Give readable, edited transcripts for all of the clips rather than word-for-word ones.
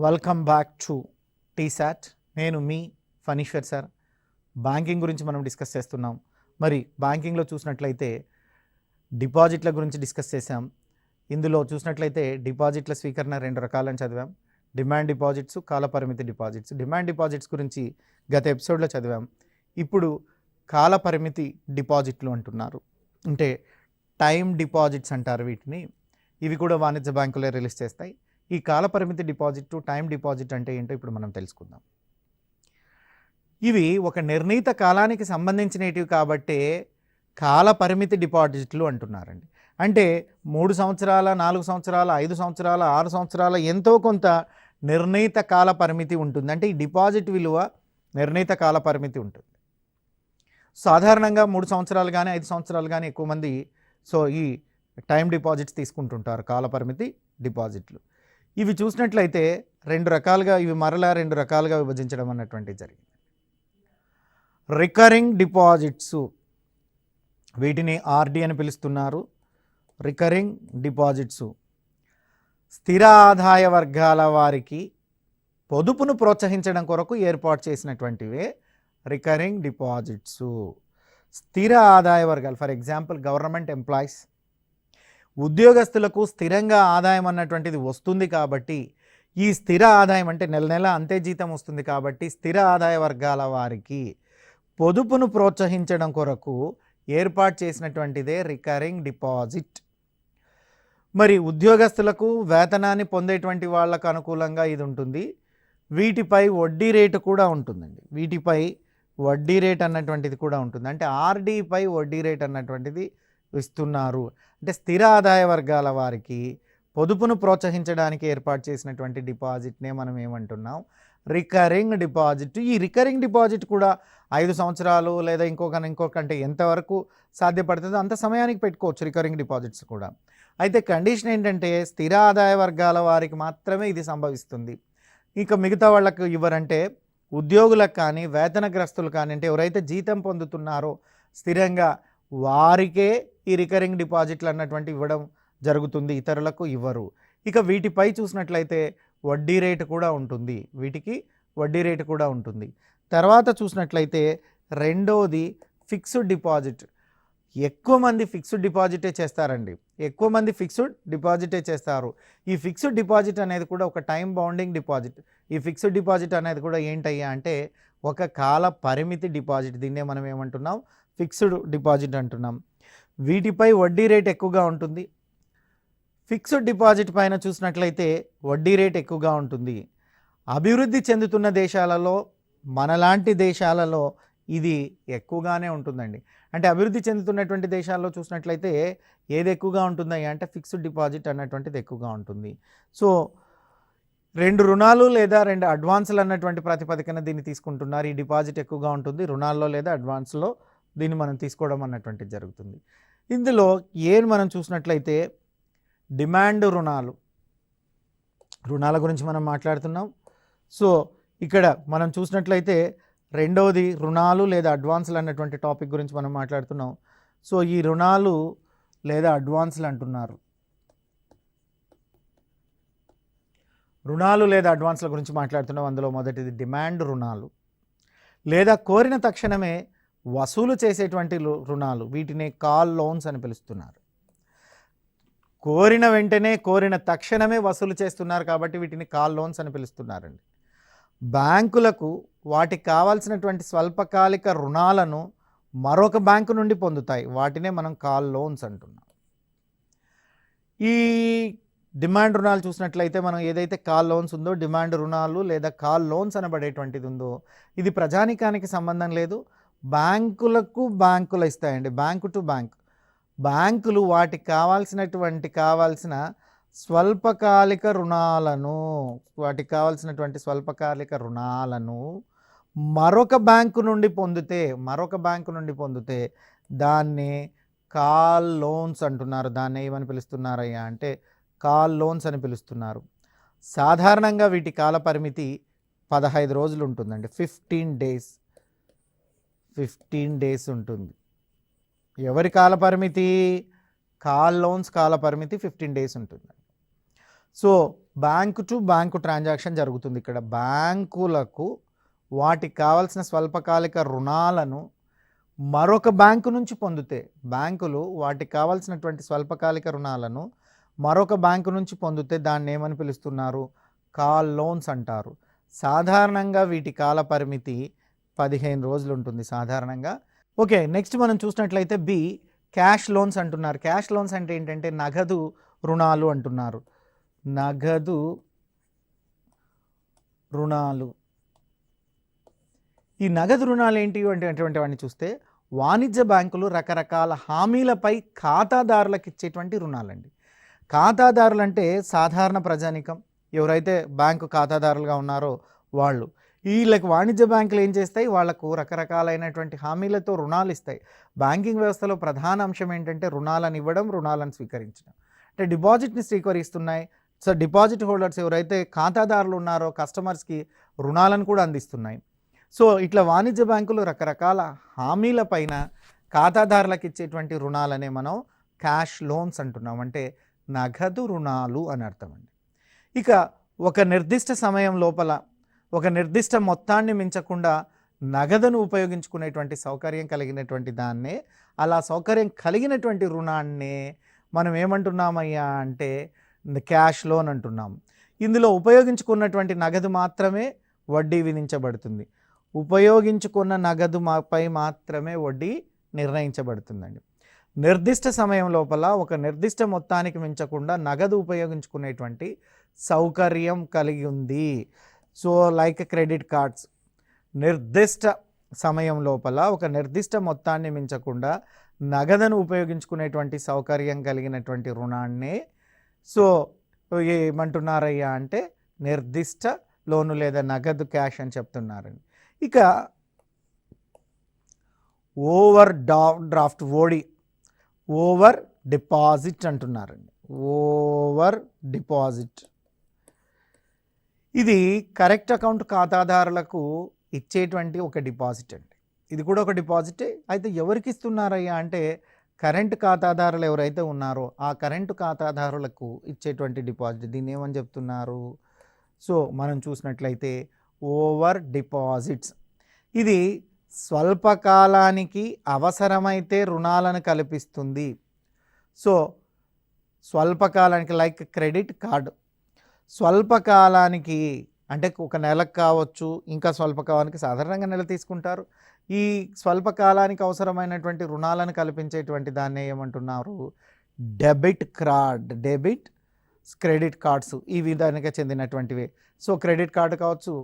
Welcome back to T-SAT. నేను మీ Phaneeshwar sir. Banking గురించి మనం డిస్కస్ చేస్తున్నాం. మరి బ్యాంకింగ్లో చూసినట్లయితే డిపాజిట్ల గురించి డిస్కస్ చేసాం. ఇందులో చూసినట్లయితే డిపాజిట్ల స్వీకరణ రెండు రకాలని చదివాం. డిమాండ్ డిపాజిట్స్, కాలపరిమితి డిపాజిట్స్. డిమాండ్ డిపాజిట్స్ గురించి గత ఎపిసోడ్లో చదివాం. ఇప్పుడు కాలపరిమితి డిపాజిట్లు అంటున్నారు, అంటే టైం డిపాజిట్స్ అంటారు వీటిని. ఇవి కూడా వాణిజ్య బ్యాంకులే రిలీజ్ చేస్తాయి. ఈ కాలపరిమితి డిపాజిట్, టైం డిపాజిట్ అంటే ఏంటో ఇప్పుడు మనం తెలుసుకుందాం. ఇవి ఒక నిర్ణీత కాలానికి సంబంధించినవి కాబట్టే కాలపరిమితి డిపాజిట్లు అంటున్నారండి. అంటే 3 సంవత్సరాల, 4 సంవత్సరాల, 5 సంవత్సరాల, 6 సంవత్సరాల ఎంతో కొంత నిర్ణీత కాల పరిమితి ఉంటుంది. అంటే ఈ డిపాజిట్ విలువ నిర్ణీత కాల పరిమితి ఉంటుంది. సాధారణంగా 3 సంవత్సరాలు కానీ 5 సంవత్సరాలు కానీ ఎక్కువ మంది ఈ టైం డిపాజిట్స్ తీసుకుంటుంటారు, కాలపరిమితి డిపాజిట్లు. ఇవి చూసినట్లయితే రెండు రకాలుగా విభజించడం అన్నటువంటిది జరిగింది. రికరింగ్ డిపాజిట్స్, వీటిని ఆర్డి అని పిలుస్తున్నారు. రికరింగ్ డిపాజిట్స్ స్థిర ఆదాయ వర్గాల వారికి పొదుపును ప్రోత్సహించడం కొరకు ఏర్పాటు చేసినటువంటివే రికరింగ్ డిపాజిట్స్. స్థిర ఆదాయ వర్గాలు, ఫర్ ఎగ్జాంపుల్ గవర్నమెంట్ ఎంప్లాయీస్, ఉద్యోగస్తులకు స్థిరంగా ఆదాయం అన్నటువంటిది వస్తుంది కాబట్టి, ఈ స్థిర ఆదాయం అంటే నెల నెల అంతే జీతం వస్తుంది కాబట్టి స్థిర ఆదాయ వర్గాల వారికి పొదుపును ప్రోత్సహించడం కొరకు ఏర్పాటు చేసినటువంటిదే రికరింగ్ డిపాజిట్. మరి ఉద్యోగస్తులకు వేతనాన్ని పొందేటువంటి వాళ్ళకు అనుకూలంగా ఇది ఉంటుంది. వీటిపై వడ్డీ రేటు కూడా ఉంటుందండి. వీటిపై వడ్డీ రేట్ అన్నటువంటిది కూడా ఉంటుంది. అంటే ఆర్డీపై వడ్డీ రేట్ అన్నటువంటిది ఇస్తున్నారు. అంటే స్థిర ఆదాయ వర్గాల వారికి పొదుపును ప్రోత్సహించడానికి ఏర్పాటు చేసినటువంటి డిపాజిట్నే మనం ఏమంటున్నాం, రికరింగ్ డిపాజిట్. ఈ రికరింగ్ డిపాజిట్ కూడా 5 సంవత్సరాలు లేదా ఇంకొకంటే ఎంతవరకు సాధ్యపడుతుందో అంత సమయానికి పెట్టుకోవచ్చు రికరింగ్ డిపాజిట్స్ కూడా. అయితే కండిషన్ ఏంటంటే స్థిర ఆదాయ వర్గాల వారికి మాత్రమే ఇది సంభవిస్తుంది. ఇక మిగతా వాళ్ళకు ఇవ్వరంటే ఉద్యోగులకు కానీ వేతనగ్రస్తులు కానీ, అంటే ఎవరైతే జీతం పొందుతున్నారో స్థిరంగా వారికే ఈ రికరింగ్ డిపాజిట్లు అన్నటువంటి ఇవ్వడం జరుగుతుంది, ఇతరులకు ఇవ్వరు. ఇక వీటిపై చూసినట్లయితే వడ్డీ రేటు కూడా ఉంటుంది, వీటికి వడ్డీ రేటు కూడా ఉంటుంది. తర్వాత చూసినట్లయితే రెండోది ఫిక్స్డ్ డిపాజిట్. ఎక్కువ మంది ఫిక్స్డ్ డిపాజిటే చేస్తారండి, ఎక్కువ మంది ఫిక్స్డ్ డిపాజిటే చేస్తారు. ఈ ఫిక్స్డ్ డిపాజిట్ అనేది కూడా ఒక టైం బౌండింగ్ డిపాజిట్. ఈ ఫిక్స్డ్ డిపాజిట్ అనేది కూడా ఏంటయ్యా అంటే ఒక కాల పరిమితి డిపాజిట్. దీన్నే మనం ఏమంటున్నాం, ఫిక్స్డ్ డిపాజిట్ అంటున్నాం. వీటిపై వడ్డీ రేట్ ఎక్కువగా ఉంటుంది. ఫిక్స్డ్ డిపాజిట్ పైన చూసినట్లయితే వడ్డీ రేట్ ఎక్కువగా ఉంటుంది. అభివృద్ధి చెందుతున్న దేశాలలో, మనలాంటి దేశాలలో ఇది ఎక్కువగానే ఉంటుందండి. అంటే అభివృద్ధి చెందుతున్నటువంటి దేశాల్లో చూసినట్లయితే ఏది ఎక్కువగా ఉంటుందయ్యా అంటే ఫిక్స్డ్ డిపాజిట్ అన్నటువంటిది ఎక్కువగా ఉంటుంది. 2 రుణాలు లేదా 2 అడ్వాన్సులు అన్నటువంటి ప్రాతిపదికన దీన్ని తీసుకుంటున్నారు. ఈ డిపాజిట్ ఎక్కువగా ఉంటుంది, రుణాల్లో లేదా అడ్వాన్స్లో దీన్ని మనం తీసుకోవడం అన్నటువంటిది జరుగుతుంది. ఇందులో మనం చూసినట్లయితే డిమాండ్ రుణాల గురించి మనం మాట్లాడుతున్నాం. ఇక్కడ మనం చూసినట్లయితే రెండవది రుణాలు లేదా అడ్వాన్సులు అన్నటువంటి టాపిక్ గురించి మనం మాట్లాడుతున్నాం. ఈ రుణాలు లేదా అడ్వాన్సులు అంటున్నారు. రుణాలు లేదా అడ్వాన్సుల గురించి మాట్లాడుతున్నాం. అందులో మొదటిది డిమాండ్ రుణాలు లేదా కోరిన తక్షణమే వసూలు చేసేటువంటి రుణాలు. వీటిని కాల్ లోన్స్ అని పిలుస్తున్నారు. కోరిన వెంటనే, కోరిన తక్షణమే వసూలు చేస్తున్నారు కాబట్టి వీటిని కాల్ లోన్స్ అని పిలుస్తున్నారండి. బ్యాంకులకు వాటికి కావాల్సినటువంటి స్వల్పకాలిక రుణాలను మరొక బ్యాంకు నుండి పొందుతాయి. వాటినే మనం కాల్ లోన్స్ అంటున్నాం. ఈ డిమాండ్ రుణాలు చూసినట్లయితే మనం ఏదైతే కాల్ లోన్స్ ఉందో, డిమాండ్ రుణాలు లేదా కాల్ లోన్స్ అనబడేటువంటిది ఉందో, ఇది ప్రజానికానికి సంబంధం లేదు, బ్యాంకులు ఇస్తాయండి. Bank to bank. బ్యాంకులు వాటికి కావాల్సిన స్వల్పకాలిక రుణాలను మరొక బ్యాంకు నుండి పొందితే దాన్ని కాల్ లోన్స్ అంటున్నారు. దాన్ని ఏమని పిలుస్తున్నారయ్యా అంటే కాల్ లోన్స్ అని పిలుస్తున్నారు. సాధారణంగా వీటి కాల పరిమితి 15 రోజులు ఉంటుందండి. 15 డేస్ ఉంటుంది. ఎవరి కాల పరిమితి? కాల్ లోన్స్ కాల పరిమితి 15 డేస్ ఉంటుంది. So bank to bank transaction జరుగుతుంది. ఇక్కడ బ్యాంకులకు వాటికి కావాల్సిన స్వల్పకాలిక రుణాలను మరొక బ్యాంకు నుంచి పొందితే, బ్యాంకులు వాటికి కావాల్సినటువంటి స్వల్పకాలిక రుణాలను మరొక బ్యాంకు నుంచి పొందితే దాన్ని ఏమని పిలుస్తున్నారు? కాల్ లోన్స్ అంటారు. సాధారణంగా వీటి కాల పరిమితి 15 రోజులు ఉంటుంది సాధారణంగా. ఓకే, నెక్స్ట్ మనం చూసినట్లయితే బి క్యాష్ లోన్స్ అంటున్నారు. క్యాష్ లోన్స్ అంటే ఏంటంటే నగదు రుణాలు అంటున్నారు. నగదు రుణాలు. ఈ నగదు రుణాలు ఏంటి అటువంటి వాటిని చూస్తే వాణిజ్య బ్యాంకులు రకరకాల హామీలపై ఖాతాదారులకు ఇచ్చేటువంటి రుణాలండి. ఖాతాదారులు అంటే సాధారణ ప్రజానికం, ఎవరైతే బ్యాంకు ఖాతాదారులుగా ఉన్నారో వాళ్ళు. వీళ్ళకి వాణిజ్య బ్యాంకులు ఏం చేస్తాయి? వాళ్లకు రకరకాలైనటువంటి హామీలతో రుణాలు ఇస్తాయి. బ్యాంకింగ్ వ్యవస్థలో ప్రధాన అంశం ఏంటంటే రుణాలను ఇవ్వడం, రుణాలను స్వీకరించడం. అంటే డిపాజిట్ని స్వీకరిస్తున్నాయి. సో డిపాజిట్ హోల్డర్స్ ఎవరైతే ఖాతాదారులు ఉన్నారో కస్టమర్స్కి రుణాలను కూడా అందిస్తున్నాయి. సో ఇట్లా వాణిజ్య బ్యాంకులు రకరకాల హామీల పైన ఖాతాదారులకు ఇచ్చేటువంటి రుణాలనే మనం క్యాష్ లోన్స్ అంటున్నాం. అంటే నగదు రుణాలు అని అర్థం అండి. ఇక ఒక నిర్దిష్ట సమయం లోపల ఒక నిర్దిష్ట మొత్తాన్ని మించకుండా నగదును ఉపయోగించుకునేటువంటి సౌకర్యం కలిగినటువంటి దాన్నే, అలా సౌకర్యం కలిగినటువంటి రుణాన్నే మనం ఏమంటున్నామయ్యా అంటే క్యాష్ లోన్ అంటున్నాం. ఇందులో ఉపయోగించుకున్నటువంటి నగదు మాత్రమే వడ్డీ విధించబడుతుంది. ఉపయోగించుకున్న నగదు పై మాత్రమే వడ్డీ నిర్ణయించబడుతుందండి. నిర్దిష్ట సమయం లోపల ఒక నిర్దిష్ట మొత్తానికి మించకుండా నగదు ఉపయోగించుకునేటువంటి సౌకర్యం కలిగి ఉంది. సో లైక్ క్రెడిట్ కార్డ్స్, నిర్దిష్ట సమయం లోపల ఒక నిర్దిష్ట మొత్తాన్ని మించకుండా నగదును ఉపయోగించుకునేటువంటి సౌకర్యం కలిగినటువంటి రుణాన్నే సో ఏమంటున్నారయ్యా అంటే నిర్దిష్ట లోను లేదా నగదు క్యాష్ అని చెప్తున్నారండి. ఇక ఓవర్ డ్రాఫ్ట్ ఓడి, ఓవర్ డిపాజిట్ అంటున్నారండి. ఓవర్ డిపాజిట్ ఇది కరెక్ట్ అకౌంట్ ఖాతాదారులకు ఇచ్చేటువంటి ఒక డిపాజిట్ అండి. ఇది కూడా ఒక డిపాజిటే. అయితే ఎవరికి ఇస్తున్నారయ్యా అంటే కరెంట్ ఖాతాదారులు ఎవరైతే ఉన్నారో ఆ కరెంటు ఖాతాదారులకు ఇచ్చేటువంటి డిపాజిట్. దీన్ని ఏమని చెప్తున్నారు? సో మనం చూసినట్లయితే ఓవర్ డిపాజిట్స్. ఇది స్వల్పకాలానికి అవసరమైతే రుణాలను కల్పిస్తుంది. సో స్వల్పకాలానికి లైక్ క్రెడిట్ కార్డు, స్వల్పకాలానికి అంటే ఒక నెలకు కావచ్చు, ఇంకా స్వల్పకాలానికి సాధారణంగా నెల తీసుకుంటారు. ఈ స్వల్పకాలానికి అవసరమైనటువంటి రుణాలను కల్పించేటువంటి దాన్ని ఏమంటున్నారు? Debit card, debit credit cards ఈ విధానికి చెందినటువంటివి. సో క్రెడిట్ కార్డు కావచ్చు.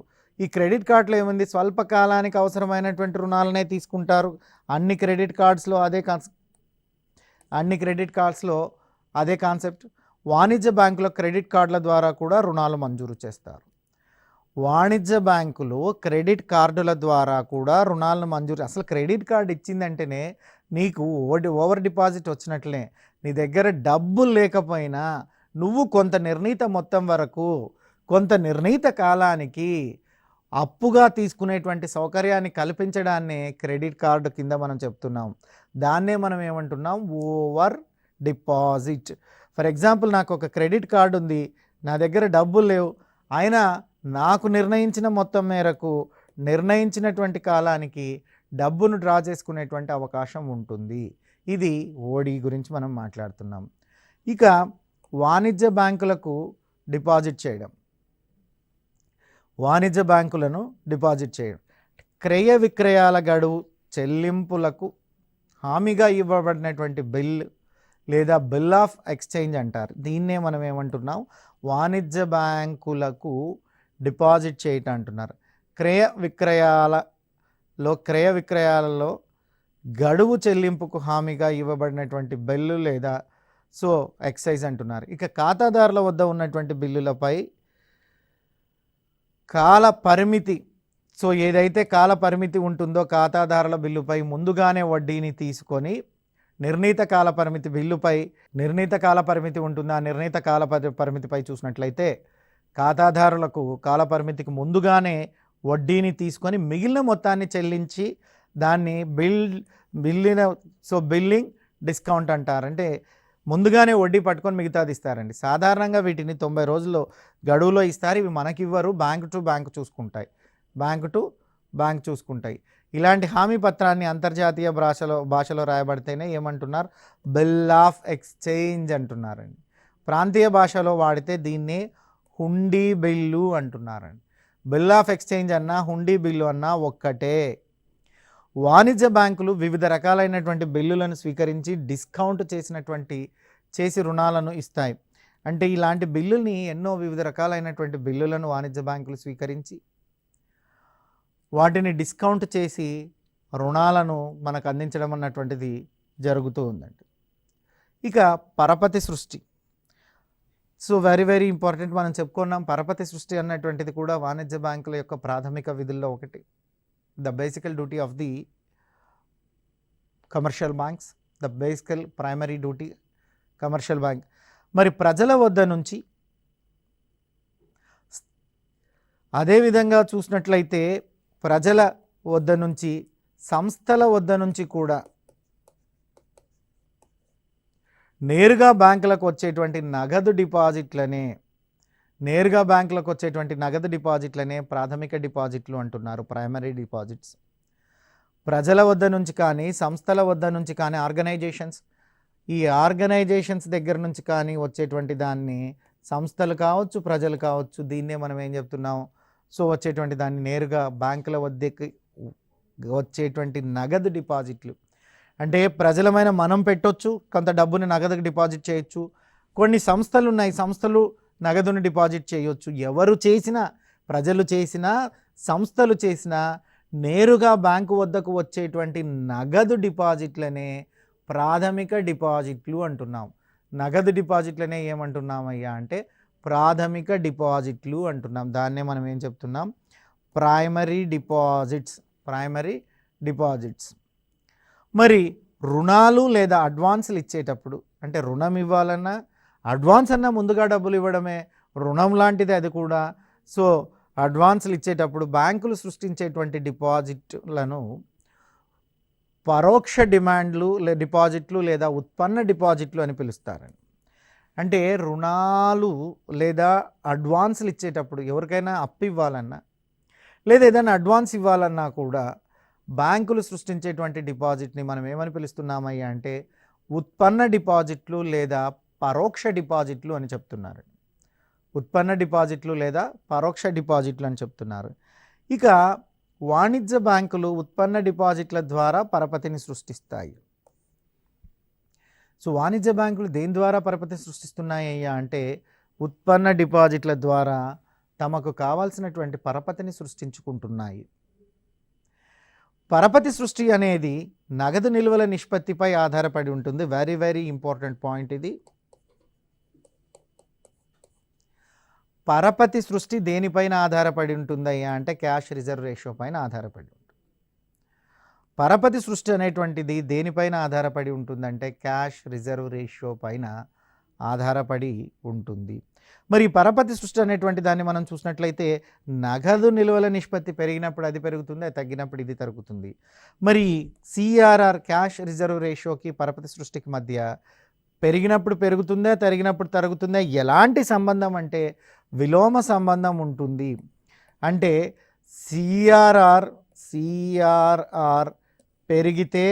ఈ క్రెడిట్ కార్డులో ఏముంది? స్వల్పకాలానికి అవసరమైనటువంటి రుణాలనే తీసుకుంటారు. అన్ని క్రెడిట్ కార్డ్స్లో అదే కాన్సెప్ట్. వాణిజ్య బ్యాంకుల క్రెడిట్ కార్డుల ద్వారా కూడా రుణాలు మంజూరు చేస్తారు. వాణిజ్య బ్యాంకులు క్రెడిట్ కార్డుల ద్వారా కూడా రుణాలను మంజూరు. అసలు క్రెడిట్ కార్డు ఇచ్చిందంటేనే నీకు ఓవర్ డిపాజిట్ వచ్చినట్లే. నీ దగ్గర డబ్బులు లేకపోయినా నువ్వు కొంత నిర్ణీత మొత్తం వరకు కొంత నిర్ణీత కాలానికి అప్పుగా తీసుకునేటువంటి సౌకర్యాన్ని కల్పించడాన్నే క్రెడిట్ కార్డు కింద మనం చెప్తున్నాం. దాన్నే మనం ఏమంటున్నాం? Over deposit. ఫర్ ఎగ్జాంపుల్, నాకు ఒక క్రెడిట్ కార్డు ఉంది, నా దగ్గర డబ్బులు లేవు, అయినా నాకు నిర్ణయించిన మొత్తం మేరకు నిర్ణయించినటువంటి కాలానికి డబ్బును డ్రా చేసుకునేటువంటి అవకాశం ఉంటుంది. ఇది ఓడి గురించి మనం మాట్లాడుతున్నాం. ఇక వాణిజ్య బ్యాంకులకు డిపాజిట్ చేయడం, వాణిజ్య బ్యాంకులను డిపాజిట్ చేయడం, క్రయ విక్రయాల గడువు చెల్లింపులకు హామీగా ఇవ్వబడినటువంటి బిల్ లేదా బిల్ ఆఫ్ ఎక్స్చేంజ్ అంటారు. దీన్నే మనం ఏమంటున్నాం? వాణిజ్య బ్యాంకులకు డిపాజిట్ చేయటం అంటున్నారు. క్రయ విక్రయాలలో గడువు చెల్లింపుకు హామీగా ఇవ్వబడినటువంటి బిల్లు లేదా సో ఎక్సైజ్ అంటున్నారు. ఇక ఖాతాదారుల వద్ద ఉన్నటువంటి బిల్లులపై కాల పరిమితి, సో ఏదైతే కాల పరిమితి ఉంటుందో ఖాతాదారుల బిల్లుపై ముందుగానే వడ్డీని తీసుకొని నిర్ణీత కాల పరిమితి బిల్లుపై నిర్ణీత కాల పరిమితి ఉంటుందా? నిర్ణీత కాల పరిమితిపై చూసినట్లయితే ఖాతాదారులకు కాల పరిమితికి ముందుగానే వడ్డీని తీసుకొని మిగిలిన మొత్తాన్ని చెల్లించి దాన్ని బిల్లింగ్ డిస్కౌంట్ అంటారు. అంటే ముందుగానే వడ్డీ పట్టుకొని మిగతాది ఇస్తారండి. సాధారణంగా వీటిని 90 రోజుల్లో గడువులో ఇస్తారు. ఇవి మనకివ్వరు, బ్యాంక్ టు బ్యాంక్ చూసుకుంటాయి. బ్యాంక్ టు బ్యాంక్ చూసుకుంటాయి. ఇలాంటి హామీ పత్రాన్ని అంతర్జాతీయ భాషలో రాయబడితేనే ఏమంటున్నారు? బిల్ ఆఫ్ ఎక్స్చేంజ్ అంటున్నారండి. ప్రాంతీయ భాషలో వాడితే దీన్నే హుండీ బిల్లు అంటున్నారండి. బిల్ ఆఫ్ ఎక్స్చేంజ్ అన్నా హుండీ బిల్లు అన్నా ఒక్కటే. వాణిజ్య బ్యాంకులు వివిధ రకాలైనటువంటి బిల్లులను స్వీకరించి డిస్కౌంట్ చేసి రుణాలను ఇస్తాయి. అంటే ఇలాంటి బిల్లుల్ని ఎన్నో వివిధ రకాలైనటువంటి బిల్లులను వాణిజ్య బ్యాంకులు స్వీకరించి వాటిని డిస్కౌంట్ చేసి రుణాలను మనకు అందించడం అన్నటువంటిది జరుగుతూ ఉందండి. ఇక పరపతి సృష్టి. So very very important. మనం చెప్పుకున్నాం పరపతి సృష్టి అన్నటువంటిది కూడా వాణిజ్య బ్యాంకుల యొక్క ప్రాథమిక విధుల్లో ఒకటి. ద బేసికల్ duty of the commercial banks, the బేసికల్ ప్రైమరీ డ్యూటీ కమర్షియల్ బ్యాంక్. మరి ప్రజల వద్ద నుంచి అదేవిధంగా చూసినట్లయితే ప్రజల వద్ద నుంచి సంస్థల వద్ద నుంచి కూడా నేరుగా బ్యాంకులకు వచ్చేటువంటి నగదు డిపాజిట్లనే ప్రాథమిక డిపాజిట్లు అంటున్నారు, ప్రైమరీ డిపాజిట్స్. ప్రజల వద్ద నుంచి కానీ సంస్థల వద్ద నుంచి కానీ ఆర్గనైజేషన్స్ దగ్గర నుంచి కానీ వచ్చేటువంటి దాన్ని సంస్థలు కావచ్చు, ప్రజలు కావచ్చు, దీన్నే మనం ఏం చెప్తున్నాం? సో వచ్చేటువంటి దాన్ని నేరుగా బ్యాంకుల వద్దకి వచ్చేటువంటి నగదు డిపాజిట్లు. అంటే ప్రజలమైన మనం పెట్టొచ్చు, కొంత డబ్బుని నగదుకు డిపాజిట్ చేయొచ్చు. కొన్ని సంస్థలు ఉన్నాయి, సంస్థలు నగదును డిపాజిట్ చేయొచ్చు. ఎవరు చేసినా, ప్రజలు చేసినా, సంస్థలు చేసినా నేరుగా బ్యాంకు వద్దకు వచ్చేటువంటి నగదు డిపాజిట్లనే ప్రాథమిక డిపాజిట్లు అంటున్నాం. నగదు డిపాజిట్లనే ఏమంటున్నామయ్యా అంటే ప్రాథమిక డిపాజిట్లు అంటున్నాం. దాన్నే మనం ఏం చెప్తున్నాం? Primary deposits. మరి రుణాలు లేదా అడ్వాన్సులు ఇచ్చేటప్పుడు, అంటే రుణం ఇవ్వాలన్నా అడ్వాన్స్ అన్నా ముందుగా డబ్బులు ఇవ్వడమే రుణం లాంటిది అది కూడా. సో అడ్వాన్సులు ఇచ్చేటప్పుడు బ్యాంకులు సృష్టించేటువంటి డిపాజిట్లను పరోక్ష డిపాజిట్లు లేదా ఉత్పన్న డిపాజిట్లు అని పిలుస్తారండి. అంటే రుణాలు లేదా అడ్వాన్సులు ఇచ్చేటప్పుడు ఎవరికైనా అప్పు ఇవ్వాలన్నా లేదా ఏదైనా అడ్వాన్స్ ఇవ్వాలన్నా కూడా బ్యాంకులు సృష్టించేటువంటి డిపాజిట్ని మనం ఏమని పిలుస్తున్నామయ్యా అంటే ఉత్పన్న డిపాజిట్లు లేదా పరోక్ష డిపాజిట్లు అని చెప్తున్నారు. ఉత్పన్న డిపాజిట్లు లేదా పరోక్ష డిపాజిట్లు అని చెప్తున్నారు. ఇక వాణిజ్య బ్యాంకులు ఉత్పన్న డిపాజిట్ల ద్వారా పరపతిని సృష్టిస్తాయి. సో వాణిజ్య బ్యాంకులు దేని ద్వారా పరపతి సృష్టిస్తున్నాయ్యా అంటే ఉత్పన్న డిపాజిట్ల ద్వారా తమకు కావాల్సినటువంటి పరపతిని సృష్టించుకుంటున్నాయి. పరపతి సృష్టి అనేది నగదు నిల్వల నిష్పత్తిపై ఆధారపడి ఉంటుంది. వెరీ వెరీ ఇంపార్టెంట్ పాయింట్ ఇది. పరపతి సృష్టి దేనిపైన ఆధారపడి ఉంటుందయ్యా అంటే క్యాష్ రిజర్వ్ రేషియో పైన ఆధారపడి ఉంటుంది. పరపతి సృష్టి అనేటువంటిది దేనిపైన ఆధారపడి ఉంటుందంటే క్యాష్ రిజర్వ్ రేషియో పైన ఆధారపడి ఉంటుంది. మరి పరపతి సృష్టి అనేటువంటి దాన్ని మనం చూసినట్లయితే నగదు నిల్వల నిష్పత్తి పెరిగినప్పుడు అది పెరుగుతుంది, అది తగ్గినప్పుడు ఇది తగ్గుతుంది. మరి సిఆర్ఆర్ క్యాష్ రిజర్వ్ రేషియోకి పరపతి సృష్టికి మధ్య పెరిగినప్పుడు పెరుగుతుందా, తరిగినప్పుడు తరుగుతుందా? ఎలాంటి సంబంధం అంటే విలోమ సంబంధం ఉంటుంది. అంటే సిఆర్ఆర్ పెరిగితే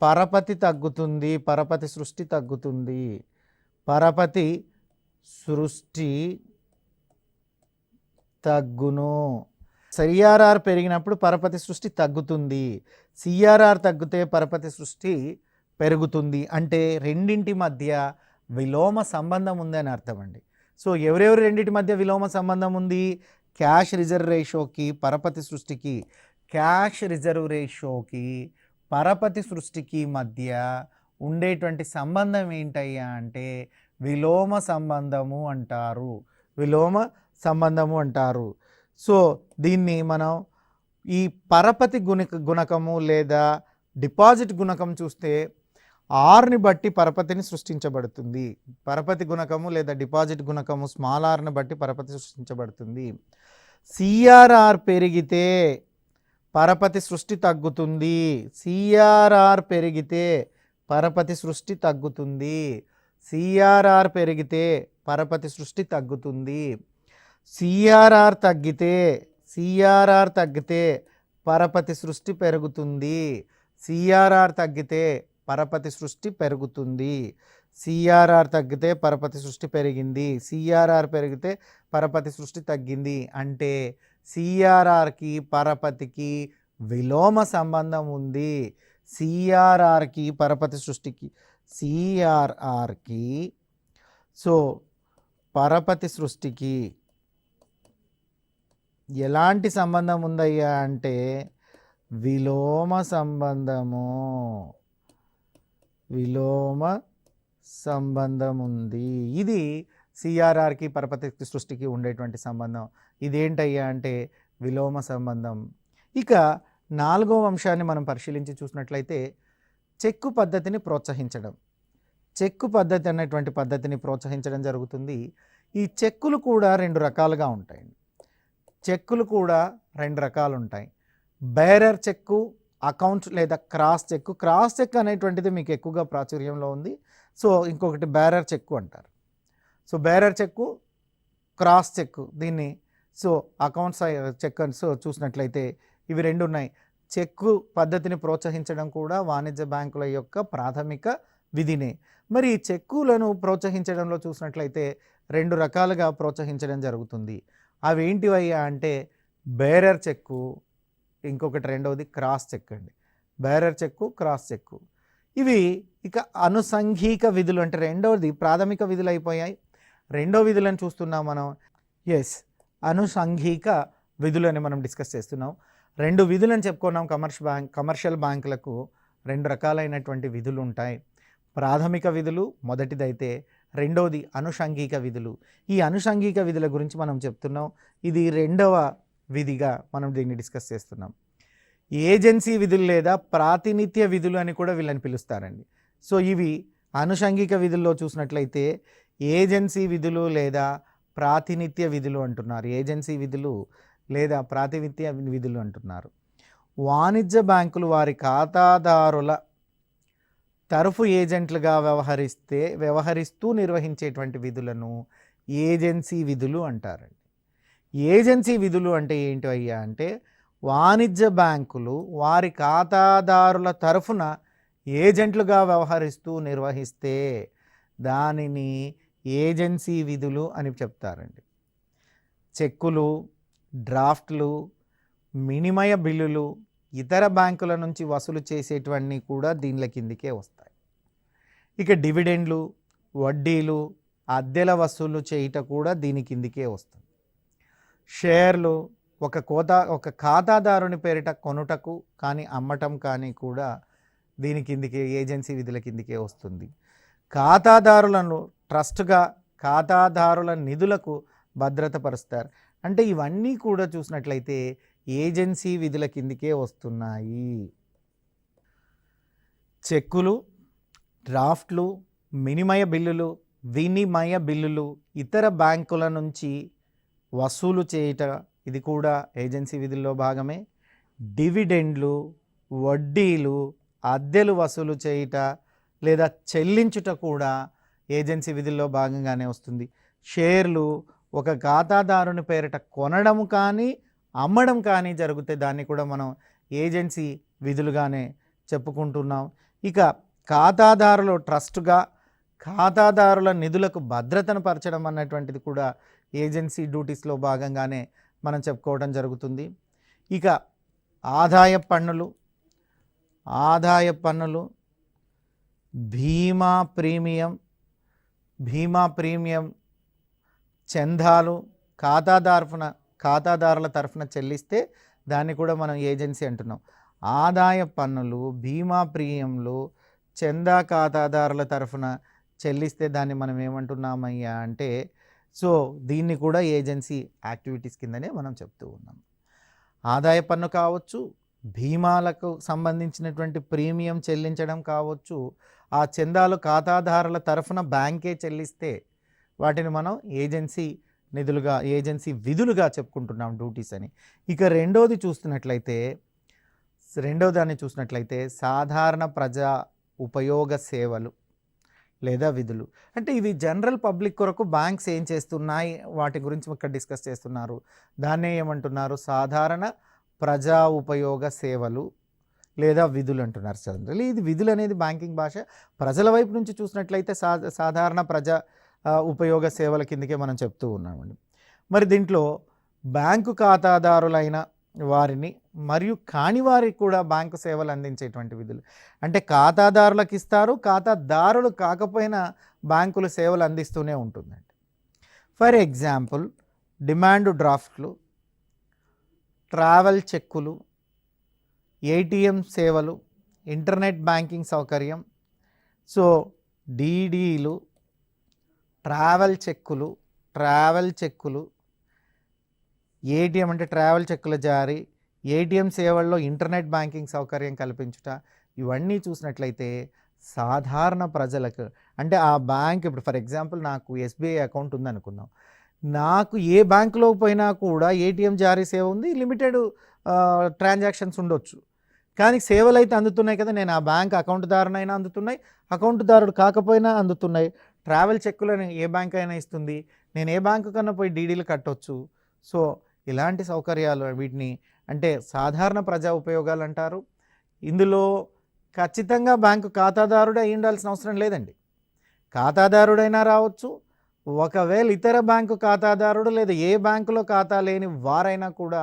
పరపతి తగ్గుతుంది, పరపతి సృష్టి తగ్గుతుంది. పరపతి సృష్టి తగ్గును. సిఆర్ఆర్ పెరిగినప్పుడు పరపతి సృష్టి తగ్గుతుంది, సిఆర్ఆర్ తగ్గితే పరపతి సృష్టి పెరుగుతుంది. అంటే రెండింటి మధ్య విలోమ సంబంధం ఉందని అర్థం అండి. సో ఎవరెవరు రెండింటి మధ్య విలోమ సంబంధం ఉంది? క్యాష్ రిజర్వ్ రేషియోకి పరపతి సృష్టికి, క్యాష్ రిజర్వ్ రేషియోకి పరపతి సృష్టికి మధ్య ఉండేటువంటి సంబంధం ఏంటయ్యా అంటే విలోమ సంబంధము అంటారు. విలోమ సంబంధము అంటారు. సో దీన్ని మనం ఈ పరపతి గుణకము లేదా డిపాజిట్ గుణకం చూస్తే ఆర్ని బట్టి పరపతిని సృష్టించబడుతుంది. పరపతి గుణకము లేదా డిపాజిట్ గుణకము స్మాల్ ఆర్ని బట్టి పరపతి సృష్టించబడుతుంది. సిఆర్ఆర్ పెరిగితే పరపతి సృష్టి తగ్గుతుంది, సిఆర్ఆర్ పెరిగితే పరపతి సృష్టి తగ్గుతుంది. సిఆర్ఆర్ పెరిగితే పరపతి సృష్టి తగ్గుతుంది. సిఆర్ఆర్ తగ్గితే పరపతి సృష్టి పెరుగుతుంది. సిఆర్ఆర్ తగ్గితే పరపతి సృష్టి పెరుగుతుంది. సిఆర్ఆర్ తగ్గితే పరపతి సృష్టి పెరిగింది. సిఆర్ఆర్ పెరిగితే పరపతి సృష్టి తగ్గింది. అంటే సిఆర్ఆర్కి పరపతికి విలోమ సంబంధం ఉంది. సిఆర్ఆర్కి పరపతి సృష్టికి సిఆర్ఆర్కి పరపతి సృష్టికి ఎలాంటి సంబంధం ఉందయ్యా అంటే విలోమ సంబంధం ఉంది. ఇది సిఆర్ఆర్కి పరపతి సృష్టికి ఉండేటువంటి సంబంధం. ఇదేంటయ్యా అంటే విలోమ సంబంధం. ఇక 4వ అంశాన్ని మనం పరిశీలించి చూసినట్లయితే చెక్కు పద్ధతిని ప్రోత్సహించడం. చెక్కు పద్ధతి అనేటువంటి పద్ధతిని ప్రోత్సహించడం జరుగుతుంది. ఈ చెక్కులు కూడా 2 రకాలుగా ఉంటాయి. బేరర్ చెక్కు, అకౌంట్ లేదా క్రాస్ చెక్కు. క్రాస్ చెక్ అనేటువంటిది మీకు ఎక్కువగా ప్రాచుర్యంలో ఉంది. ఇంకొకటి బేరర్ చెక్కు అంటారు. బేరర్ చెక్కు, క్రాస్ చెక్కు, దీన్ని అకౌంట్స్ చెక్ అని చూసినట్లయితే ఇవి 2 ఉన్నాయి. చెక్కు పద్ధతిని ప్రోత్సహించడం కూడా వాణిజ్య బ్యాంకుల యొక్క ప్రాథమిక విధినే. మరి ఈ చెక్కులను ప్రోత్సహించడంలో చూసినట్లయితే 2 రకాలుగా ప్రోత్సహించడం జరుగుతుంది. అవి ఏంటివయ్యా అంటే బేరర్ చెక్కు, ఇంకొకటి రెండవది క్రాస్ చెక్ అండి. బేరర్ చెక్కు, క్రాస్ చెక్కు. ఇవి ఇక అనుసంఘిక విధులు అంటే రెండవది ప్రాథమిక విధులు అయిపోయాయి. రెండో విధులను చూస్తున్నాం మనం. అనుసంఘిక విధులని మనం డిస్కస్ చేస్తున్నాం. 2 విధులని చెప్పుకున్నాం. కమర్షియల్ బ్యాంకులకు 2 రకాలైనటువంటి విధులు ఉంటాయి. ప్రాథమిక విధులు మొదటిదైతే, రెండవది అనుషంగిక విధులు. ఈ అనుషంగిక విధుల గురించి మనం చెప్తున్నాం. ఇది 2వ విధిగా మనం దీన్ని డిస్కస్ చేస్తున్నాం. ఏజెన్సీ విధులు లేదా ప్రాతినిధ్య విధులు అని కూడా వీళ్ళని పిలుస్తారండి. ఇవి అనుషంగిక విధుల్లో చూసినట్లయితే ఏజెన్సీ విధులు లేదా ప్రాతినిధ్య విధులు అంటున్నారు. ఏజెన్సీ విధులు లేదా ప్రాతినిధ్య విధులు అంటున్నారు. వాణిజ్య బ్యాంకులు వారి ఖాతాదారుల తరఫు ఏజెంట్లుగా వ్యవహరిస్తూ నిర్వహించేటువంటి విధులను ఏజెన్సీ విధులు అంటారండి. ఏజెన్సీ విధులు అంటే ఏంటి అయ్యా అంటే వాణిజ్య బ్యాంకులు వారి ఖాతాదారుల తరఫున ఏజెంట్లుగా వ్యవహరిస్తూ నిర్వహిస్తే దానిని ఏజెన్సీ విధులు అని చెప్తారండి. చెక్కులు, డ్రాఫ్ట్లు, వినిమయ బిల్లులు, ఇతర బ్యాంకుల నుంచి వసూలు చేసేటివన్నీ కూడా దీనిల కిందికే వస్తాయి. ఇక డివిడెండ్లు, వడ్డీలు, అద్దెల వసూలు చేయుట కూడా దీని కిందికే వస్తుంది. షేర్లు ఒక ఖాతాదారుని పేరిట కొనుటకు కానీ అమ్మటం కానీ కూడా దీని కిందికే, ఏజెన్సీ విధుల కిందికే వస్తుంది. ఖాతాదారులను ట్రస్ట్గా ఖాతాదారుల నిధులకు భద్రతపరుస్తారు. అంటే ఇవన్నీ కూడా చూసినట్లయితే ఏజెన్సీ విధుల కిందికే వస్తున్నాయి. చెక్కులు, డ్రాఫ్ట్లు, వినిమయ బిల్లులు, ఇతర బ్యాంకుల నుంచి వసూలు చేయుట ఇది కూడా ఏజెన్సీ విధుల్లో భాగమే. డివిడెండ్లు, వడ్డీలు, అద్దెలు వసూలు చేయుట లేదా చెల్లించుట కూడా ఏజెన్సీ విధుల్లో భాగంగానే వస్తుంది. షేర్లు ఒక ఖాతాదారుని పేరిట కొనడం కానీ అమ్మడం కానీ జరిగితే దాన్ని కూడా మనం ఏజెన్సీ విధులుగానే చెప్పుకుంటున్నాం. ఇక ఖాతాదారులు ట్రస్ట్గా ఖాతాదారుల నిధులకు భద్రతను పరచడం అన్నటువంటిది కూడా ఏజెన్సీ డ్యూటీస్లో భాగంగానే మనం చెప్పుకోవడం జరుగుతుంది. ఇక ఆదాయ పన్నులు, బీమా ప్రీమియం, చందాలు ఖాతాదారుల తరఫున చెల్లిస్తే దాన్ని కూడా మనం ఏజెన్సీ అంటున్నాం. ఆదాయ పన్నులు, బీమా ప్రీమియంలు, చందా ఖాతాదారుల తరఫున చెల్లిస్తే దాన్ని మనం ఏమంటున్నామయ్యా అంటే దీన్ని కూడా ఏజెన్సీ యాక్టివిటీస్ కిందనే మనం చెప్తూ ఉన్నాం. ఆదాయ పన్ను కావచ్చు, బీమాలకు సంబంధించినటువంటి ప్రీమియం చెల్లించడం కావచ్చు, ఆ చందాలు ఖాతాదారుల తరఫున బ్యాంకే చెల్లిస్తే వాటిని మనం ఏజెన్సీ విధులుగా చెప్పుకుంటున్నాం, డ్యూటీస్ అని. ఇక రెండోదాన్ని చూసినట్లయితే సాధారణ ప్రజా ఉపయోగ సేవలు. లేదా విధులు. అంటే ఇవి జనరల్ పబ్లిక్ కొరకు బ్యాంక్స్ ఏం చేస్తున్నాయి వాటి గురించి ఇక్కడ డిస్కస్ చేస్తున్నారు. దాన్నే ఏమంటున్నారు, సాధారణ ప్రజా ఉపయోగ సేవలు లేదా విధులు అంటున్నారు. జనరల్లీ ఇది విధులు అనేది బ్యాంకింగ్ భాష. ప్రజల వైపు నుంచి చూసినట్లయితే సాధారణ ప్రజా ఉపయోగ సేవల కిందకే మనం చెప్తూ ఉన్నామండి. మరి దీంట్లో బ్యాంకు ఖాతాదారులైన వారిని మరియు కాని వారికి కూడా బ్యాంకు సేవలు అందించేటువంటి విధులు. అంటే ఖాతాదారులకు ఇస్తారు, ఖాతాదారులు కాకపోయినా బ్యాంకులు సేవలు అందిస్తూనే ఉంటుందండి. ఫర్ ఎగ్జాంపుల్ డిమాండ్ డ్రాఫ్ట్లు, ట్రావెల్ చెక్కులు, ఏటీఎం సేవలు, ఇంటర్నెట్ బ్యాంకింగ్ సౌకర్యం, సో డీడీలు, ట్రావెల్ చెక్కులు, ఏటీఎం అంటే ట్రావెల్ చెక్కుల జారీ, ఏటీఎం సేవల్లో ఇంటర్నెట్ బ్యాంకింగ్ సౌకర్యం కల్పించుట, ఇవన్నీ చూసినట్లయితే సాధారణ ప్రజలకు అంటే ఆ బ్యాంక్ ఇప్పుడు ఫర్ ఎగ్జాంపుల్ నాకు ఎస్బీఐ అకౌంట్ ఉందనుకుందాం, నాకు ఏ బ్యాంకులో పోయినా కూడా ఏటీఎం జారీ సేవ ఉంది, లిమిటెడ్ ట్రాన్సాక్షన్స్ ఉండొచ్చు, కానీ సేవలు అయితే అందుతున్నాయి కదా. నేను ఆ బ్యాంక్ అకౌంట్దారునైనా అందుతున్నాయి, అకౌంట్దారుడు కాకపోయినా అందుతున్నాయి. ట్రావెల్ చెక్కులను ఏ బ్యాంక్ అయినా ఇస్తుంది, నేను ఏ బ్యాంకు కన్నా పోయి డీడీలు కట్టొచ్చు. సో ఇలాంటి సౌకర్యాలు వీటిని అంటే సాధారణ ప్రజా ఉపయోగాలు అంటారు. ఇందులో ఖచ్చితంగా బ్యాంకు ఖాతాదారుడే అయి ఉండాల్సిన అవసరం లేదండి. ఖాతాదారుడైనా రావచ్చు, ఒకవేళ ఇతర బ్యాంకు ఖాతాదారుడు లేదా ఏ బ్యాంకులో ఖాతా లేని వారైనా కూడా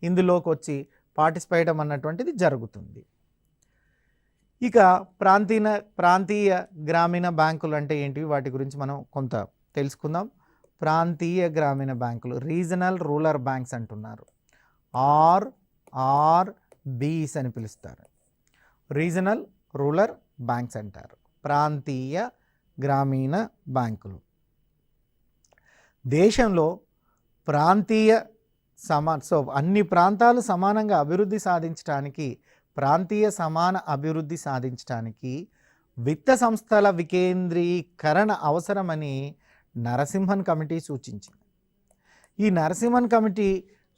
ఇందులోకి వచ్చి పార్టిసిపేట్ అన్నటువంటిది జరుగుతుంది. ఇక ప్రాంతీయ గ్రామీణ బ్యాంకులు అంటే ఏంటివి, వాటి గురించి మనం కొంత తెలుసుకుందాం. ప్రాంతీయ గ్రామీణ బ్యాంకులు, రీజనల్ రూరల్ బ్యాంక్స్ అంటున్నారు, ఆర్ఆర్బీస్ అని పిలుస్తారు. రీజనల్ రూరల్ బ్యాంక్స్ అంటారు, ప్రాంతీయ గ్రామీణ బ్యాంకులు. దేశంలో అన్ని ప్రాంతాలు సమానంగా అభివృద్ధి సాధించడానికి, ప్రాంతీయ సమాన అభివృద్ధి సాధించడానికి విత్త సంస్థల వికేంద్రీకరణ అవసరమని నరసింహన్ కమిటీ సూచించింది. ఈ నరసింహన్ కమిటీ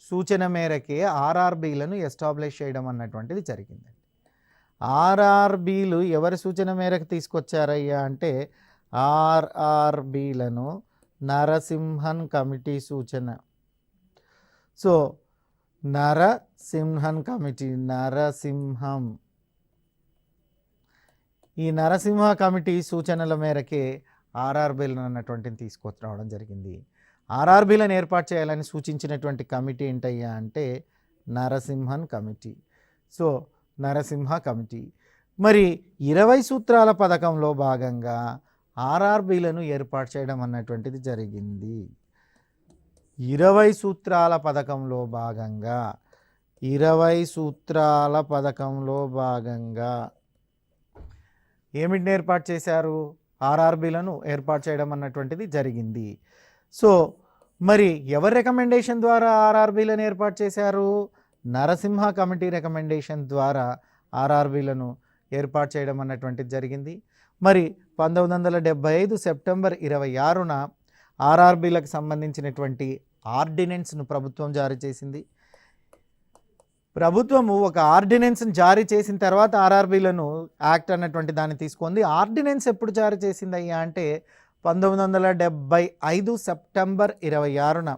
సూచన మేరకే ఆర్ఆర్బీలను ఎస్టాబ్లిష్ చేయడం అన్నటువంటిది జరిగిందండి. ఆర్ఆర్బీలు ఎవరి సూచన మేరకు తీసుకొచ్చారయ్యా అంటే ఆర్ఆర్బీలను నరసింహన్ కమిటీ సూచన. సో నరసింహన్ కమిటీ, ఈ నరసింహ కమిటీ సూచనల మేరకే ఆర్ఆర్బీలను అన్నటువంటిని తీసుకొచ్చి జరిగింది. ఆర్ఆర్బీలను ఏర్పాటు చేయాలని సూచించినటువంటి కమిటీ ఏంటయ్యా అంటే Narasimhan committee. So Narasimha committee. మరి 20 సూత్రాల పథకంలో భాగంగా ఆర్ఆర్బీలను ఏర్పాటు చేయడం అన్నటువంటిది జరిగింది. 20 సూత్రాల పథకంలో భాగంగా 20 సూత్రాల పథకంలో భాగంగా ఏమిటిని ఏర్పాటు చేశారు, ఆర్ఆర్బీలను ఏర్పాటు చేయడం అన్నటువంటిది జరిగింది. సో మరి ఎవరి రికమెండేషన్ ద్వారా ఆర్ఆర్బీలను ఏర్పాటు చేశారు, నరసింహ కమిటీ రికమెండేషన్ ద్వారా ఆర్ఆర్బీలను ఏర్పాటు చేయడం అన్నటువంటిది జరిగింది. మరి 1975 సెప్టెంబర్ 26న ఆర్ఆర్బీలకు సంబంధించినటువంటి ఆర్డినెన్స్ను ప్రభుత్వం జారీ చేసింది. ప్రభుత్వము ఒక ఆర్డినెన్స్ని జారీ చేసిన తర్వాత ఆర్ఆర్బీలను యాక్ట్ అన్నటువంటి దాన్ని తీసుకుంది. ఆర్డినెన్స్ ఎప్పుడు జారీ చేసింది అయ్యా అంటే 1975 సెప్టెంబర్ 26న,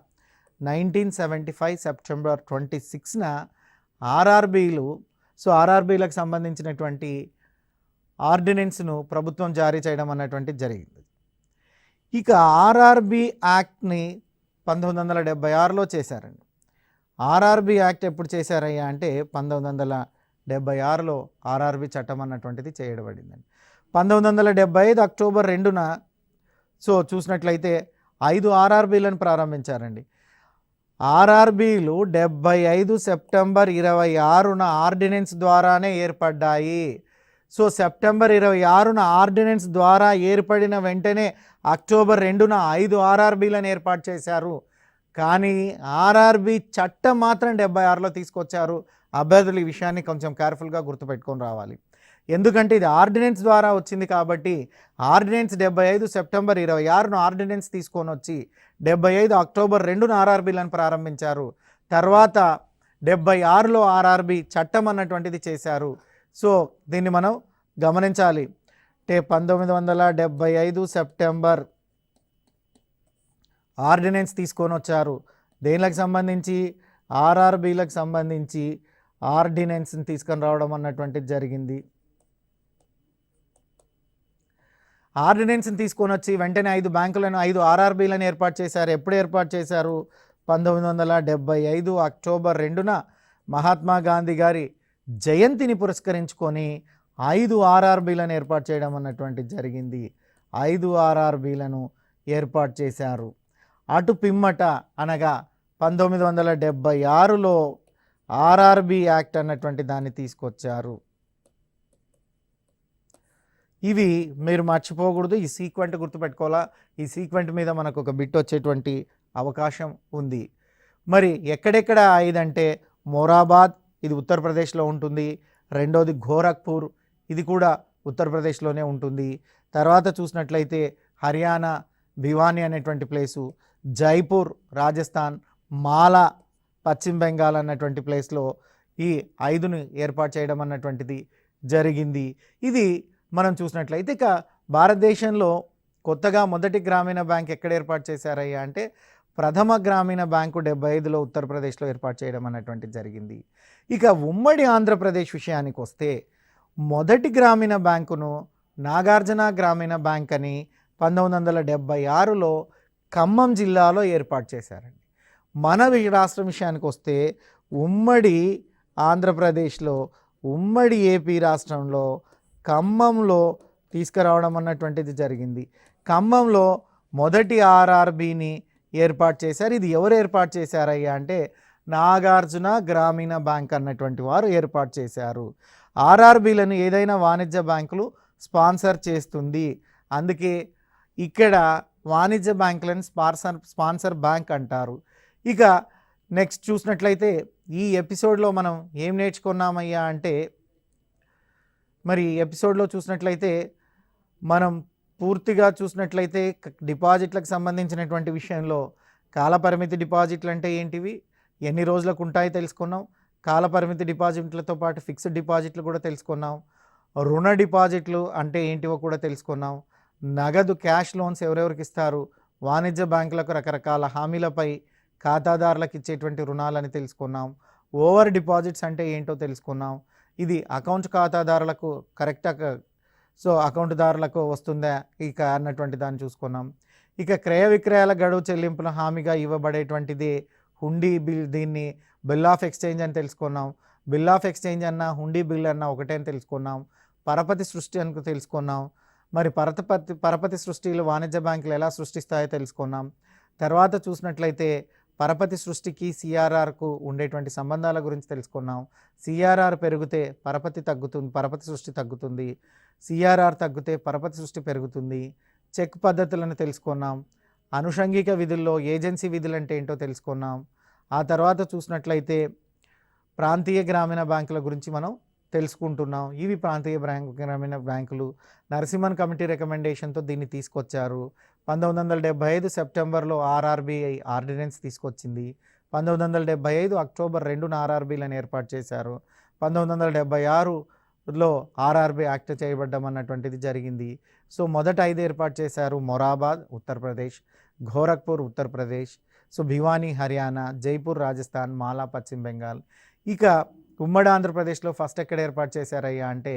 1975 సెప్టెంబర్ 26న ఆర్ఆర్బీలకు సంబంధించినటువంటి ఆర్డినెన్స్ను ప్రభుత్వం జారీ చేయడం అన్నటువంటిది జరిగింది. ఇక ఆర్ఆర్బీ యాక్ట్ని 1976లో చేశారండి. ఆర్ఆర్బీ యాక్ట్ ఎప్పుడు చేశారయ్యా అంటే 1976లో ఆర్ఆర్బీ చట్టం అన్నటువంటిది చేయబడిందండి. 1975 అక్టోబర్ 2న సో చూసినట్లయితే 5 ఆర్ఆర్బీలను ప్రారంభించారండి. ఆర్ఆర్బీలు 75 సెప్టెంబర్ 26న ఆర్డినెన్స్ ద్వారానే ఏర్పడ్డాయి. సో సెప్టెంబర్ 26న ఆర్డినెన్స్ ద్వారా ఏర్పడిన వెంటనే అక్టోబర్ 2న 5 ఆర్ఆర్బీలను ఏర్పాటు చేశారు. కానీ ఆర్ఆర్బీ చట్టం మాత్రం 76లో తీసుకొచ్చారు. అభ్యర్థులు ఈ విషయాన్ని కొంచెం కేర్ఫుల్గా గుర్తుపెట్టుకొని రావాలి. ఎందుకంటే ఇది ఆర్డినెన్స్ ద్వారా వచ్చింది కాబట్టి ఆర్డినెన్స్ 75 సెప్టెంబర్ 26న ఆర్డినెన్స్ తీసుకొని వచ్చి 75 అక్టోబర్ 2న ఆర్ఆర్బీలను ప్రారంభించారు. తర్వాత 76లో ఆర్ఆర్బీ చట్టం అన్నటువంటిది చేశారు. సో దీన్ని మనం గమనించాలి. అంటే 1975 సెప్టెంబర్ ఆర్డినెన్స్ తీసుకొని వచ్చారు. దేనికి సంబంధించి? ఆర్ఆర్బీలకు సంబంధించి ఆర్డినెన్స్ని తీసుకొని రావడం అన్నటువంటిది జరిగింది. ఆర్డినెన్స్ని తీసుకొని వచ్చి వెంటనే 5 బ్యాంకులను 5 ఆర్ఆర్బీలను ఏర్పాటు చేశారు. ఎప్పుడు ఏర్పాటు చేశారు? 1975 అక్టోబర్ 2న మహాత్మా గాంధీ గారి జయంతిని పురస్కరించుకొని 5 ఆర్ఆర్బీలను ఏర్పాటు చేయడం అన్నటువంటిది జరిగింది. 5 ఆర్ఆర్బీలను ఏర్పాటు చేశారు. అటు పిమ్మట అనగా 1976లో ఆర్ఆర్బీ యాక్ట్ అన్నటువంటి దాన్ని తీసుకొచ్చారు. ఇవి మీరు మర్చిపోకూడదు. ఈ సీక్వెంట్ గుర్తుపెట్టుకోవాలా. ఈ సీక్వెంట్ మీద మనకు ఒక బిట్ వచ్చేటువంటి అవకాశం ఉంది. మరి ఎక్కడెక్కడ 5 అంటే మొరాబాద్, ఇది ఉత్తరప్రదేశ్లో ఉంటుంది. రెండోది గోరఖ్పూర్, ఇది కూడా ఉత్తరప్రదేశ్లోనే ఉంటుంది. తర్వాత చూసినట్లయితే హర్యానా భివానీ అనేటువంటి ప్లేసు, జైపూర్ రాజస్థాన్, మాలా పశ్చిమ బెంగాల్ అన్నటువంటి ప్లేస్లో ఈ 5ను ఏర్పాటు చేయడం అన్నటువంటిది జరిగింది. ఇది మనం చూసినట్లయితే ఇక భారతదేశంలో కొత్తగా మొదటి గ్రామీణ బ్యాంక్ ఎక్కడ ఏర్పాటు చేశారయ్యా అంటే ప్రథమ గ్రామీణ బ్యాంకు 75లో ఉత్తరప్రదేశ్లో ఏర్పాటు చేయడం అన్నటువంటిది జరిగింది. ఇక ఉమ్మడి ఆంధ్రప్రదేశ్ విషయానికి వస్తే మొదటి గ్రామీణ బ్యాంకును నాగార్జున గ్రామీణ బ్యాంక్ అని 1976లో ఖమ్మం జిల్లాలో ఏర్పాటు చేశారండి. మన రాష్ట్రం విషయానికి వస్తే ఉమ్మడి ఆంధ్రప్రదేశ్లో, ఉమ్మడి ఏపీ రాష్ట్రంలో ఖమ్మంలో తీసుకురావడం అన్నటువంటిది జరిగింది. ఖమ్మంలో మొదటి ఆర్ఆర్బీని ఏర్పాటు చేశారు. ఇది ఎవరు ఏర్పాటు చేశారయ్యా అంటే నాగార్జున గ్రామీణ బ్యాంక్ అన్నటువంటి వారు ఏర్పాటు చేశారు. ఆర్ఆర్బీలను ఏదైనా వాణిజ్య బ్యాంకులు స్పాన్సర్ చేస్తుంది. అందుకే ఇక్కడ వాణిజ్య బ్యాంకులను స్పాన్సర్ బ్యాంక్ అంటారు. ఇక నెక్స్ట్ చూసినట్లయితే ఈ ఎపిసోడ్లో మనం ఏం నేర్చుకున్నామయ్యా అంటే మరి ఎపిసోడ్లో చూసినట్లయితే మనం పూర్తిగా చూసినట్లయితే డిపాజిట్లకు సంబంధించినటువంటి విషయంలో కాలపరిమితి డిపాజిట్లు అంటే ఏంటివి, ఎన్ని రోజులకు ఉంటాయి తెలుసుకున్నాం. కాలపరిమితి డిపాజిట్లతో పాటు ఫిక్స్డ్ డిపాజిట్లు కూడా తెలుసుకున్నాం. రుణ డిపాజిట్లు అంటే ఏంటివో కూడా తెలుసుకున్నాం. నగదు క్యాష్ లోన్స్ ఎవరెవరికి ఇస్తారు, వాణిజ్య బ్యాంకులకు రకరకాల హామీలపై ఖాతాదారులకు ఇచ్చేటువంటి రుణాలని తెలుసుకున్నాం. ఓవర్ డిపాజిట్స్ అంటే ఏంటో తెలుసుకున్నాం. ఇది అకౌంట్ ఖాతాదారులకు కరెక్ట్గా అకౌంట్దారులకు వస్తుందా ఇక అన్నటువంటి దాన్ని చూసుకున్నాం. ఇక క్రయ విక్రయాల గడువు చెల్లింపుల హామీగా ఇవ్వబడేటువంటిది హుండీ బిల్, దీన్ని బిల్ ఆఫ్ ఎక్స్చేంజ్ అని తెలుసుకున్నాం. బిల్ ఆఫ్ ఎక్స్చేంజ్ అన్నా హుండీ బిల్ అన్నా ఒకటే అని తెలుసుకున్నాం. పరపతి సృష్టి అని తెలుసుకున్నాం. మరి పరపతి సృష్టిలు వాణిజ్య బ్యాంకులు ఎలా సృష్టిస్తాయో తెలుసుకున్నాం. తర్వాత చూసినట్లయితే పరపతి సృష్టికి సిఆర్ఆర్కు ఉండేటువంటి సంబంధాల గురించి తెలుసుకున్నాం. సిఆర్ఆర్ పెరిగితే పరపతి సృష్టి తగ్గుతుంది. సిఆర్ఆర్ తగ్గితే పరపతి సృష్టి పెరుగుతుంది. చెక్ పద్ధతులను తెలుసుకున్నాం. అనుషంగిక విధుల్లో ఏజెన్సీ విధులు అంటే ఏంటో తెలుసుకున్నాం. ఆ తర్వాత చూసినట్లయితే ప్రాంతీయ గ్రామీణ బ్యాంకుల గురించి మనం తెలుసుకుంటున్నాం. ఇవి ప్రాంతీయ గ్రామీణ బ్యాంకులు. నరసింహన్ కమిటీ రికమెండేషన్తో దీన్ని తీసుకొచ్చారు. 1975 సెప్టెంబర్లో ఆర్ఆర్బీఐ ఆర్డినెన్స్ తీసుకొచ్చింది. 1975 అక్టోబర్ 2న ఆర్ఆర్బీలను ఏర్పాటు చేశారు. 1976లో ఆర్ఆర్బీ యాక్ట్ చేయబడ్డం అన్నటువంటిది జరిగింది. సో మొదట 5 ఏర్పాటు చేశారు. మొరాబాద్ ఉత్తరప్రదేశ్, గోరఖ్పూర్ ఉత్తరప్రదేశ్, భివానీ హర్యానా, జైపూర్ రాజస్థాన్, మాలా పశ్చిమ బెంగాల్. ఇక ఉమ్మడి ఆంధ్రప్రదేశ్లో ఫస్ట్ ఎక్కడ ఏర్పాటు చేశారయ్యా అంటే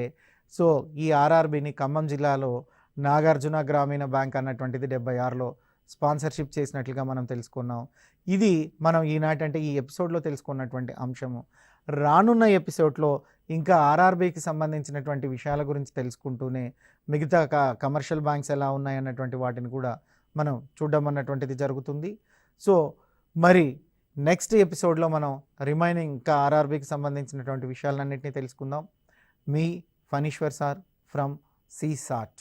ఈ ఆర్ఆర్బీని ఖమ్మం జిల్లాలో నాగార్జున గ్రామీణ బ్యాంక్ అన్నటువంటిది 76లో స్పాన్సర్షిప్ చేసినట్లుగా మనం తెలుసుకున్నాం. ఇది మనం ఈనాటి అంటే ఈ ఎపిసోడ్లో తెలుసుకున్నటువంటి అంశము. రానున్న ఎపిసోడ్లో ఇంకా ఆర్ఆర్బీకి సంబంధించినటువంటి విషయాల గురించి తెలుసుకుంటూనే మిగతా కమర్షియల్ బ్యాంక్స్ ఎలా ఉన్నాయన్నటువంటి వాటిని కూడా మనం చూడడం అన్నటువంటిది జరుగుతుంది. మరి నెక్స్ట్ ఎపిసోడ్లో మనం రిమైనింగ్ ఇంకా ఆర్ఆర్బీకి సంబంధించినటువంటి విషయాలన్నింటినీ తెలుసుకుందాం. మీ ఫణీశ్వర్ సార్ ఫ్రమ్ CSAT.